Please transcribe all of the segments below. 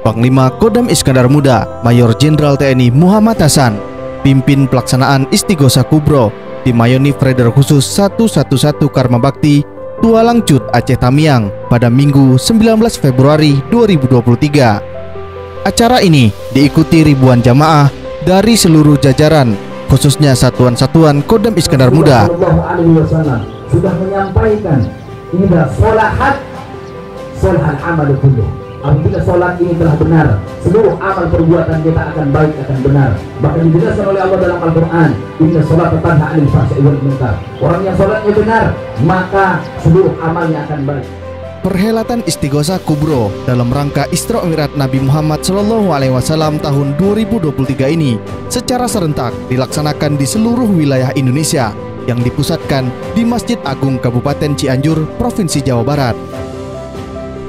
Panglima Kodam Iskandar Muda Mayor Jenderal TNI Muhammad Hasan pimpin pelaksanaan Istighosa Kubro di Mayoni Freder Khusus 111 Karma Bakti Tualang Cut Aceh Tamiang pada Minggu 19 Februari 2023. Acara ini diikuti ribuan jamaah dari seluruh jajaran, khususnya satuan-satuan Kodam Iskandar Muda. Sudah menyampaikan ini adalah sholahat sholahal amal kulluh. Apabila sholat ini telah benar, seluruh amal perbuatan kita akan baik, akan benar. Bahkan dijelaskan oleh Allah dalam Al-Quran, inna sholata tanha 'anil fahsya'i wal munkar. Orang yang sholatnya benar, maka seluruh amalnya akan baik. Perhelatan Istighosa Kubro dalam rangka Isra Mi'raj Nabi Muhammad SAW tahun 2023 ini secara serentak dilaksanakan di seluruh wilayah Indonesia yang dipusatkan di Masjid Agung Kabupaten Cianjur, Provinsi Jawa Barat.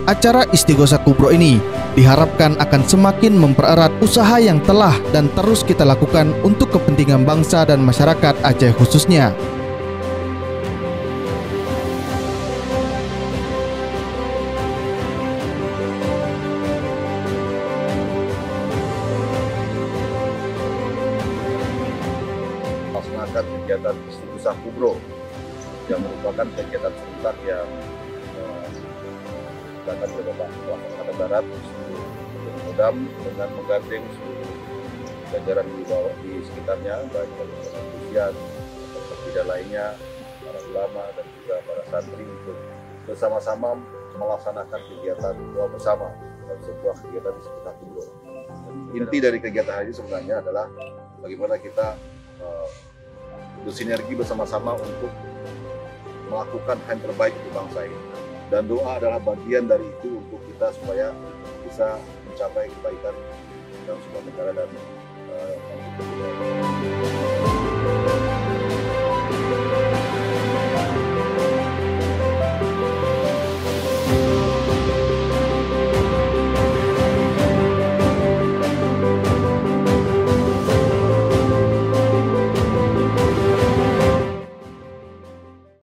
Acara Istighosa Kubro ini diharapkan akan semakin mempererat usaha yang telah dan terus kita lakukan untuk kepentingan bangsa dan masyarakat Aceh khususnya. Melaksanakan kegiatan Istighosa Kubro yang merupakan kegiatan serentak yang dilakukan oleh Bapak Angkatan Darat seluruh Kodam dengan menggandeng seluruh jajaran di bawah di sekitarnya, baik dari kepolisian, terpidana lainnya, para ulama dan juga para santri untuk bersama-sama melaksanakan kegiatan doa bersama dalam sebuah kegiatan Istighosa Kubro. Inti dari kegiatan ini sebenarnya adalah bagaimana kita bersinergi bersama-sama untuk melakukan hal yang terbaik untuk bangsa ini. Dan doa adalah bagian dari itu untuk kita supaya bisa mencapai kebaikan dalam sebuah negara dan